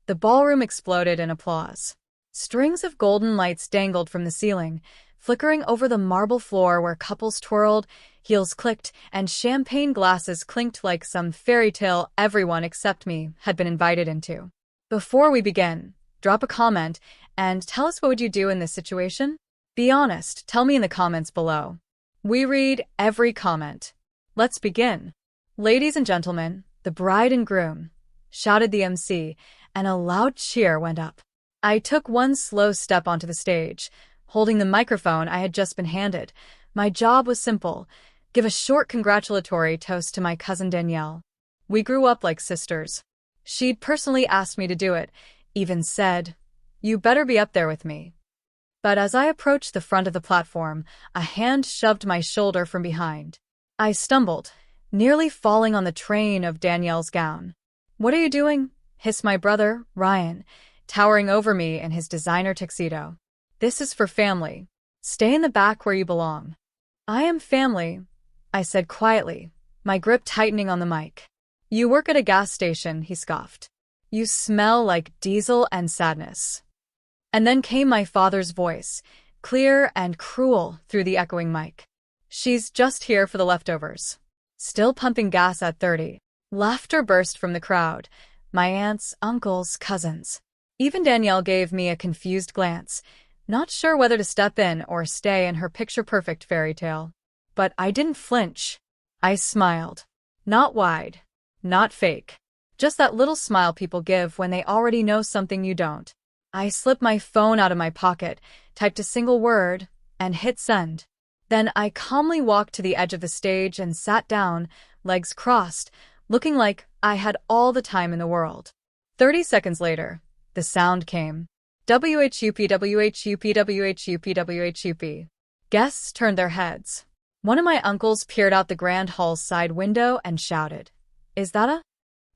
The ballroom exploded in applause. Strings of golden lights dangled from the ceiling, flickering over the marble floor where couples twirled, heels clicked, and champagne glasses clinked like some fairy tale everyone except me had been invited into. Before we begin, drop a comment and tell us what would you do in this situation? Be honest, tell me in the comments below. We read every comment. Let's begin. Ladies and gentlemen, the bride and groom, shouted the MC, and a loud cheer went up. I took one slow step onto the stage, holding the microphone I had just been handed. My job was simple: give a short congratulatory toast to my cousin Danielle. We grew up like sisters. She'd personally asked me to do it, even said, "You better be up there with me." But as I approached the front of the platform, a hand shoved my shoulder from behind. I stumbled, nearly falling on the train of Danielle's gown. "What are you doing?" hissed my brother, Ryan, towering over me in his designer tuxedo. "This is for family. Stay in the back where you belong." "I am family," I said quietly, my grip tightening on the mic. "You work at a gas station," he scoffed. "You smell like diesel and sadness." And then came my father's voice, clear and cruel through the echoing mic. "She's just here for the leftovers." Still pumping gas at 30. Laughter burst from the crowd. My aunts, uncles, cousins. Even Danielle gave me a confused glance, not sure whether to step in or stay in her picture-perfect fairy tale. But I didn't flinch. I smiled. Not wide. Not fake. Just that little smile people give when they already know something you don't. I slipped my phone out of my pocket, typed a single word, and hit send. Then I calmly walked to the edge of the stage and sat down, legs crossed, looking like I had all the time in the world. 30 seconds later, the sound came. WHUP, WHUP, WHUP, WHUP. Guests turned their heads. One of my uncles peered out the grand hall's side window and shouted, "Is that a?"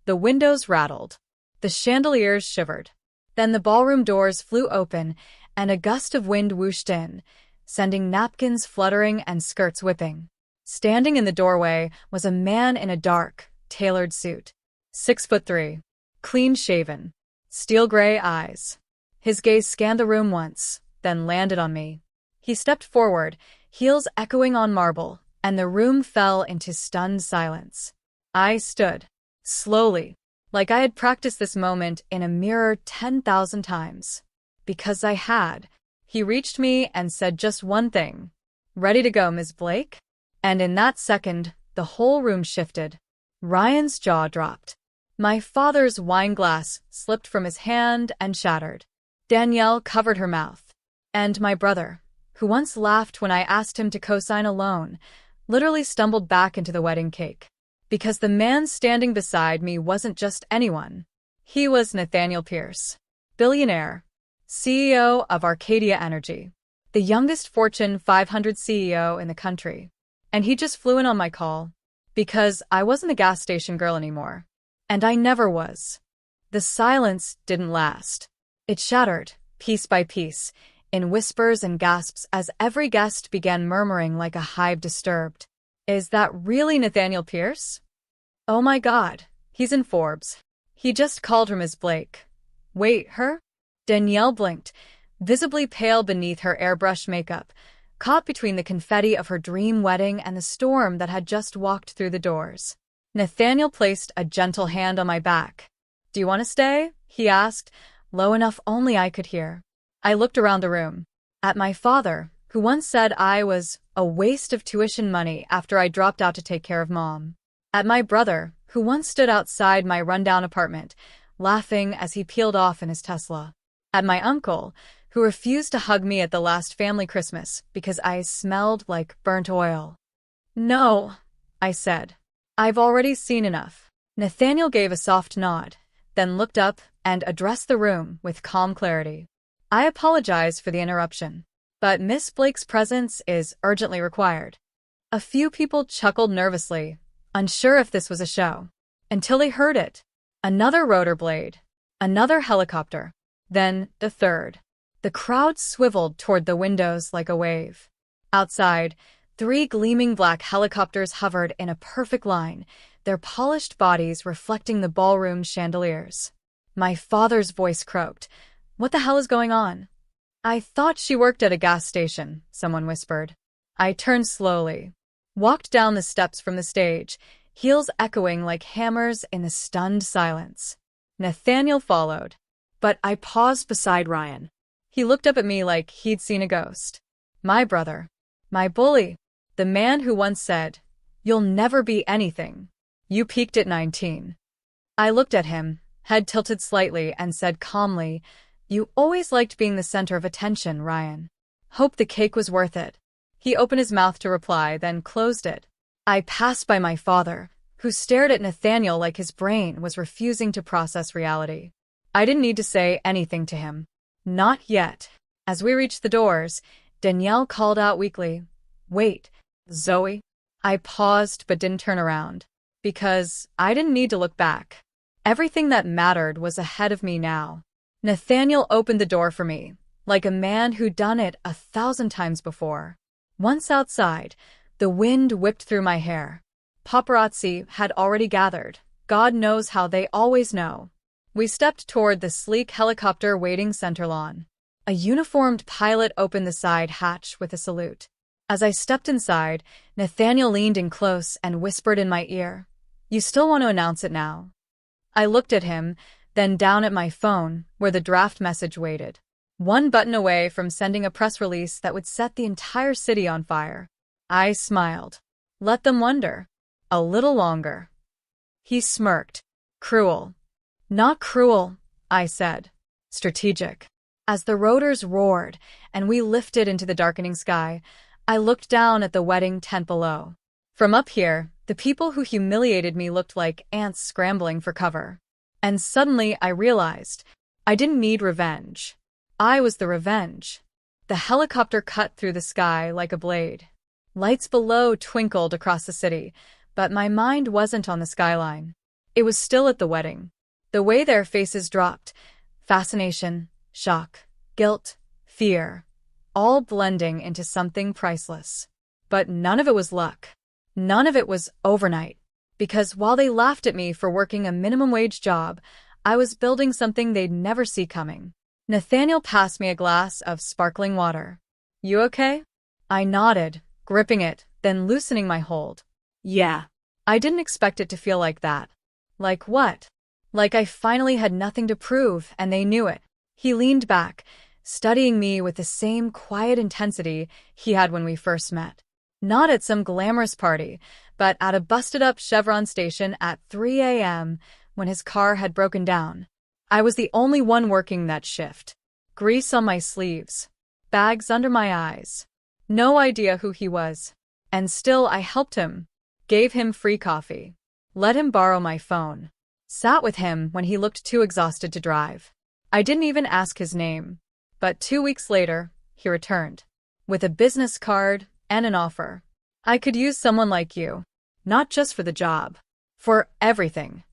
The windows rattled. The chandeliers shivered. Then the ballroom doors flew open, and a gust of wind whooshed in, sending napkins fluttering and skirts whipping. Standing in the doorway was a man in a dark, tailored suit. 6'3", clean-shaven, steel-gray eyes. His gaze scanned the room once, then landed on me. He stepped forward, heels echoing on marble, and the room fell into stunned silence. I stood, slowly, like I had practiced this moment in a mirror 10,000 times. Because I had. He reached me and said just one thing. "Ready to go, Ms. Blake?" And in that second, the whole room shifted. Ryan's jaw dropped. My father's wine glass slipped from his hand and shattered. Danielle covered her mouth. And my brother, who once laughed when I asked him to co-sign a loan, literally stumbled back into the wedding cake. Because the man standing beside me wasn't just anyone. He was Nathaniel Pierce, billionaire, CEO of Arcadia Energy, the youngest Fortune 500 CEO in the country. And he just flew in on my call. Because I wasn't a gas station girl anymore. And I never was. The silence didn't last. It shattered, piece by piece, in whispers and gasps as every guest began murmuring like a hive disturbed. "Is that really Nathaniel Pierce? Oh my God, he's in Forbes. He just called her Ms. Blake. Wait, her?" Danielle blinked, visibly pale beneath her airbrush makeup, caught between the confetti of her dream wedding and the storm that had just walked through the doors. Nathaniel placed a gentle hand on my back. "Do you want to stay?" he asked, low enough only I could hear. I looked around the room. At my father, who once said I was a waste of tuition money after I dropped out to take care of Mom. At my brother, who once stood outside my rundown apartment, laughing as he peeled off in his Tesla. At my uncle, who refused to hug me at the last family Christmas because I smelled like burnt oil. "No," I said. "I've already seen enough." Nathaniel gave a soft nod, then looked up and addressed the room with calm clarity. "I apologize for the interruption, but Miss Blake's presence is urgently required." A few people chuckled nervously, unsure if this was a show, until they heard it. Another rotor blade, another helicopter, then the third. The crowd swiveled toward the windows like a wave. Outside, 3 gleaming black helicopters hovered in a perfect line, their polished bodies reflecting the ballroom chandeliers. My father's voice croaked. What the hell is going on? I thought she worked at a gas station, someone whispered. I turned slowly, walked down the steps from the stage, heels echoing like hammers in the stunned silence. Nathaniel followed, but I paused beside Ryan. He looked up at me like he'd seen a ghost. My brother. My bully. The man who once said, "You'll never be anything. You peaked at 19. I looked at him, head tilted slightly, and said calmly, "You always liked being the center of attention, Ryan. Hope the cake was worth it." He opened his mouth to reply, then closed it. I passed by my father, who stared at Nathaniel like his brain was refusing to process reality. I didn't need to say anything to him. Not yet. As we reached the doors, Danielle called out weakly, "Wait, Zoe." I paused but didn't turn around, because I didn't need to look back. Everything that mattered was ahead of me now. Nathaniel opened the door for me, like a man who'd done it 1,000 times before. Once outside, the wind whipped through my hair. Paparazzi had already gathered. God knows how they always know. We stepped toward the sleek helicopter waiting center lawn. A uniformed pilot opened the side hatch with a salute. As I stepped inside, Nathaniel leaned in close and whispered in my ear, "You still want to announce it now?" I looked at him, then down at my phone, where the draft message waited. One button away from sending a press release that would set the entire city on fire. I smiled. Let them wonder. A little longer. He smirked. Cruel. Not cruel, I said. Strategic. As the rotors roared and we lifted into the darkening sky, I looked down at the wedding tent below. From up here, the people who humiliated me looked like ants scrambling for cover. And suddenly I realized I didn't need revenge. I was the revenge. The helicopter cut through the sky like a blade. Lights below twinkled across the city, but my mind wasn't on the skyline. It was still at the wedding. The way their faces dropped, fascination, shock, guilt, fear, all blending into something priceless. But none of it was luck. None of it was overnight. Because while they laughed at me for working a minimum wage job, I was building something they'd never see coming. Nathaniel passed me a glass of sparkling water. You okay? I nodded, gripping it, then loosening my hold. Yeah. I didn't expect it to feel like that. Like what? Like I finally had nothing to prove, and they knew it. He leaned back, studying me with the same quiet intensity he had when we first met. Not at some glamorous party, but at a busted-up Chevron station at 3 a.m. when his car had broken down. I was the only one working that shift. Grease on my sleeves. Bags under my eyes. No idea who he was. And still I helped him. Gave him free coffee. Let him borrow my phone. Sat with him when he looked too exhausted to drive. I didn't even ask his name. But 2 weeks later, he returned. With a business card and an offer. I could use someone like you. Not just for the job. For everything.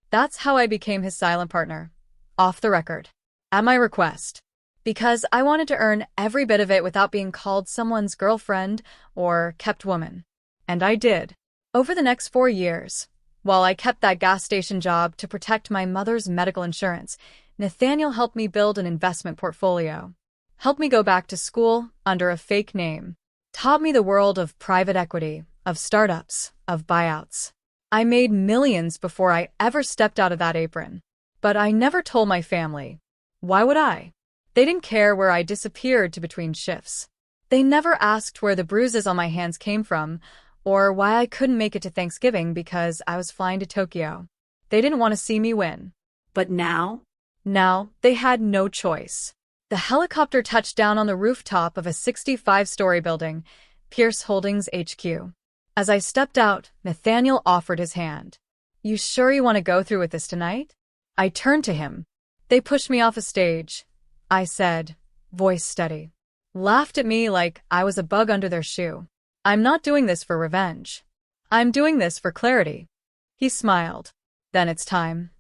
That's how I became his silent partner. Off the record. At my request. Because I wanted to earn every bit of it without being called someone's girlfriend or kept woman. And I did. Over the next 4 years, while I kept that gas station job to protect my mother's medical insurance, Nathaniel helped me build an investment portfolio. Helped me go back to school under a fake name. Taught me the world of private equity, of startups, of buyouts. I made millions before I ever stepped out of that apron. But I never told my family. Why would I? They didn't care where I disappeared to between shifts. They never asked where the bruises on my hands came from, or why I couldn't make it to Thanksgiving because I was flying to Tokyo. They didn't want to see me win. But now? Now, they had no choice. The helicopter touched down on the rooftop of a 65-story building, Pierce Holdings HQ. As I stepped out, Nathaniel offered his hand. You sure you want to go through with this tonight? I turned to him. They pushed me off a stage, I said, voice steady. Laughed at me like I was a bug under their shoe. I'm not doing this for revenge. I'm doing this for clarity. He smiled. Then it's time.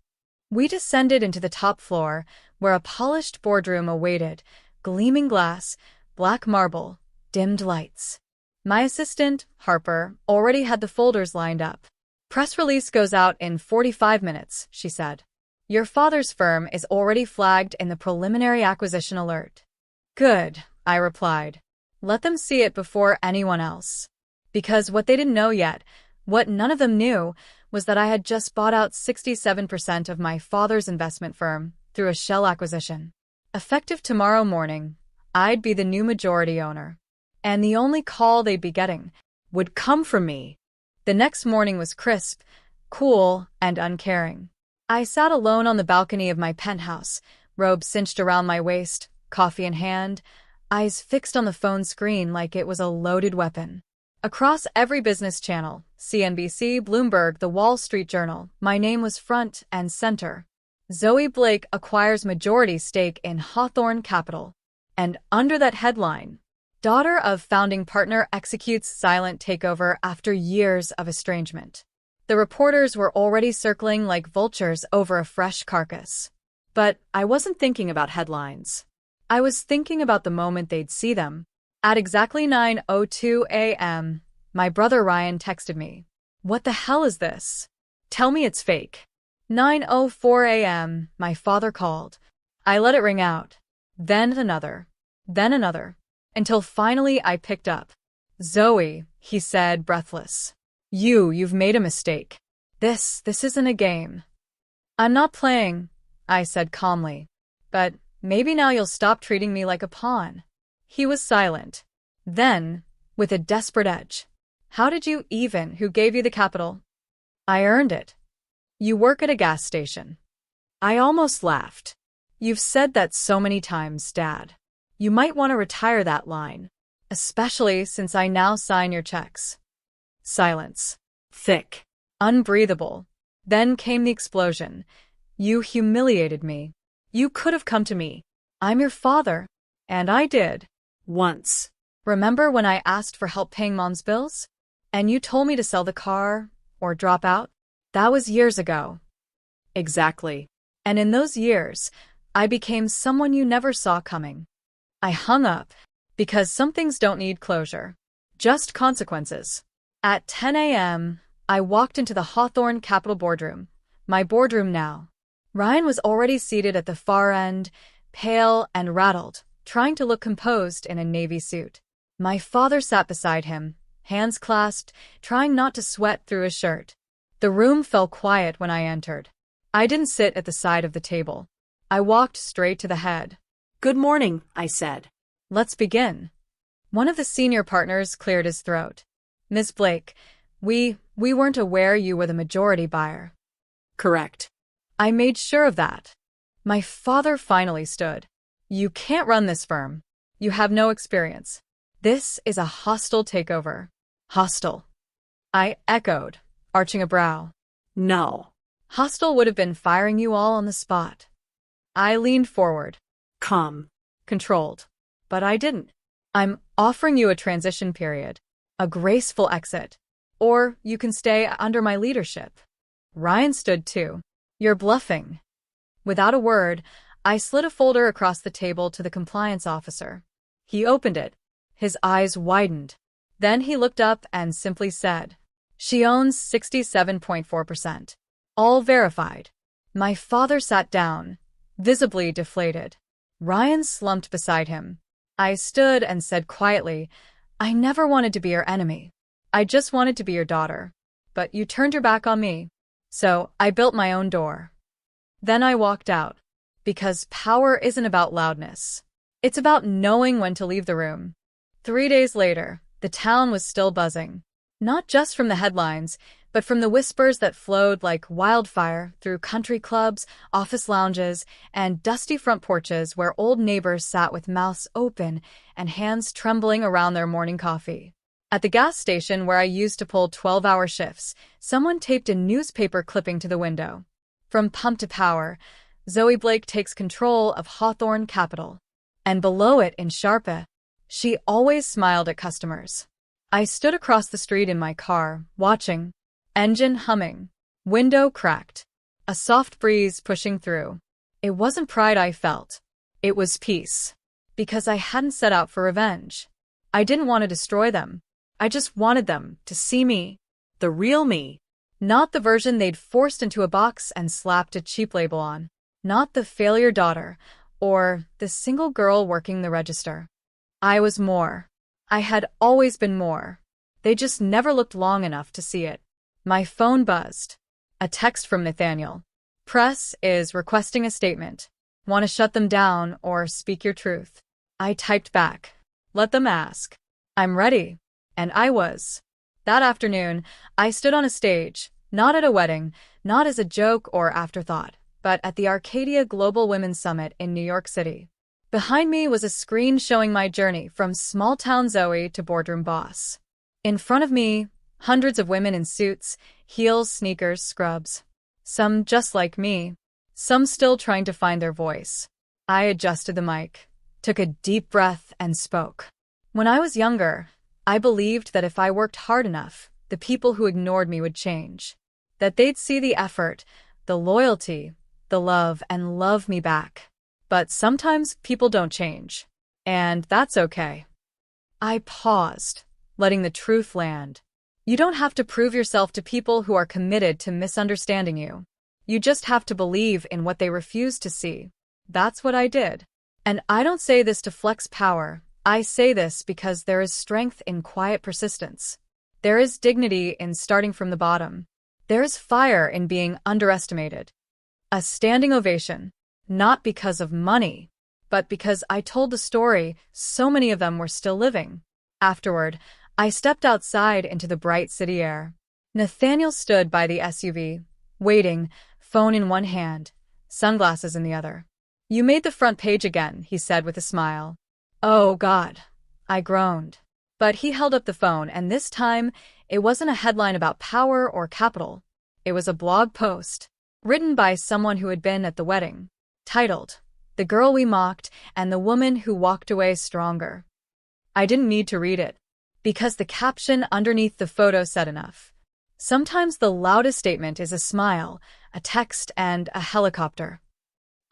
We descended into the top floor, where a polished boardroom awaited, gleaming glass, black marble, dimmed lights. My assistant, Harper, already had the folders lined up. Press release goes out in 45 minutes, she said. Your father's firm is already flagged in the preliminary acquisition alert. Good, I replied. Let them see it before anyone else. Because what they didn't know yet, what none of them knew, was that I had just bought out 67% of my father's investment firm through a shell acquisition. Effective tomorrow morning, I'd be the new majority owner. And the only call they'd be getting would come from me. The next morning was crisp, cool, and uncaring. I sat alone on the balcony of my penthouse, robe cinched around my waist, coffee in hand, eyes fixed on the phone screen like it was a loaded weapon. Across every business channel, CNBC, Bloomberg, The Wall Street Journal, my name was front and center. Zoe Blake acquires majority stake in Hawthorne Capital. And under that headline, daughter of founding partner executes silent takeover after years of estrangement. The reporters were already circling like vultures over a fresh carcass. But I wasn't thinking about headlines. I was thinking about the moment they'd see them. At exactly 9:02 a.m., my brother Ryan texted me. What the hell is this? Tell me it's fake. 9:04 a.m., my father called. I let it ring out. Then another. Then another. Until finally I picked up. Zoe, he said, breathless. You've made a mistake. This isn't a game. I'm not playing, I said calmly. But maybe now you'll stop treating me like a pawn. He was silent. Then, with a desperate edge. How did you even? Who gave you the capital? I earned it. You work at a gas station. I almost laughed. You've said that so many times, Dad. You might want to retire that line. Especially since I now sign your checks. Silence. Thick. Unbreathable. Then came the explosion. You humiliated me. You could have come to me. I'm your father. And I did. Once. Remember when I asked for help paying Mom's bills? And you told me to sell the car or drop out? That was years ago. Exactly. And in those years, I became someone you never saw coming. I hung up because some things don't need closure. Just consequences. At 10 a.m., I walked into the Hawthorne Capital boardroom, my boardroom now. Ryan was already seated at the far end, pale and rattled, trying to look composed in a navy suit. My father sat beside him, hands clasped, trying not to sweat through his shirt. The room fell quiet when I entered. I didn't sit at the side of the table. I walked straight to the head. Good morning, I said. Let's begin. One of the senior partners cleared his throat. Ms. Blake, we weren't aware you were the majority buyer. Correct. I made sure of that. My father finally stood. You can't run this firm. You have no experience. This is a hostile takeover. Hostile. I echoed, arching a brow. No. Hostile would have been firing you all on the spot. I leaned forward. Calm. Controlled. But I didn't. I'm offering you a transition period. A graceful exit. Or you can stay under my leadership. Ryan stood too. You're bluffing. Without a word, I slid a folder across the table to the compliance officer. He opened it. His eyes widened. Then he looked up and simply said, She owns 67.4%. All verified. My father sat down, visibly deflated. Ryan slumped beside him. I stood and said quietly, I never wanted to be your enemy. I just wanted to be your daughter. But you turned your back on me. So I built my own door. Then I walked out. Because power isn't about loudness. It's about knowing when to leave the room. 3 days later, the town was still buzzing. Not just from the headlines, but from the whispers that flowed like wildfire through country clubs, office lounges, and dusty front porches where old neighbors sat with mouths open and hands trembling around their morning coffee. At the gas station where I used to pull 12-hour shifts, someone taped a newspaper clipping to the window. From pump to power, Zoe Blake takes control of Hawthorne Capital. And below it in Sharpa, she always smiled at customers. I stood across the street in my car, watching. Engine humming. Window cracked. A soft breeze pushing through. It wasn't pride I felt. It was peace. Because I hadn't set out for revenge. I didn't want to destroy them. I just wanted them to see me. The real me. Not the version they'd forced into a box and slapped a cheap label on. Not the failure daughter, or the single girl working the register. I was more. I had always been more. They just never looked long enough to see it. My phone buzzed. A text from Nathaniel. Press is requesting a statement. Want to shut them down or speak your truth? I typed back. Let them ask. I'm ready. And I was. That afternoon, I stood on a stage, not at a wedding, not as a joke or afterthought, but at the Arcadia Global Women's Summit in New York City. Behind me was a screen showing my journey from small-town Zoe to boardroom boss. In front of me, hundreds of women in suits, heels, sneakers, scrubs. Some just like me. Some still trying to find their voice. I adjusted the mic, took a deep breath, and spoke. When I was younger, I believed that if I worked hard enough, the people who ignored me would change. That they'd see the effort, the loyalty, the love, and love me back. But sometimes people don't change. And that's okay. I paused, letting the truth land. You don't have to prove yourself to people who are committed to misunderstanding you. You just have to believe in what they refuse to see. That's what I did. And I don't say this to flex power. I say this because there is strength in quiet persistence. There is dignity in starting from the bottom. There is fire in being underestimated. A standing ovation, not because of money, but because I told the story so many of them were still living. Afterward, I stepped outside into the bright city air. Nathaniel stood by the SUV, waiting, phone in one hand, sunglasses in the other. You made the front page again, he said with a smile. Oh, God, I groaned. But he held up the phone, and this time, it wasn't a headline about power or capital. It was a blog post, written by someone who had been at the wedding, titled, The Girl We Mocked and the Woman Who Walked Away Stronger. I didn't need to read it, because the caption underneath the photo said enough. Sometimes the loudest statement is a smile, a text, and a helicopter.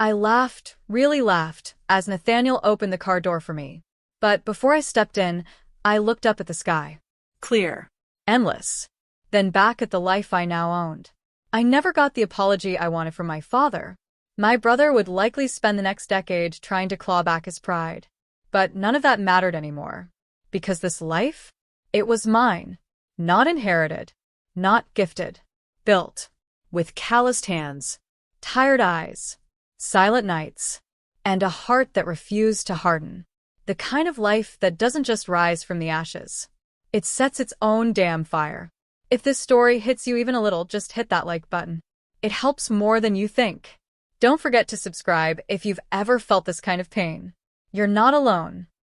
I laughed, really laughed, as Nathaniel opened the car door for me. But before I stepped in, I looked up at the sky. Clear. Endless. Then back at the life I now owned. I never got the apology I wanted from my father. My brother would likely spend the next decade trying to claw back his pride. But none of that mattered anymore. Because this life? It was mine. Not inherited. Not gifted. Built. With calloused hands. Tired eyes. Silent nights, and a heart that refused to harden. The kind of life that doesn't just rise from the ashes. It sets its own damn fire. If this story hits you even a little, just hit that like button. It helps more than you think. Don't forget to subscribe if you've ever felt this kind of pain. You're not alone.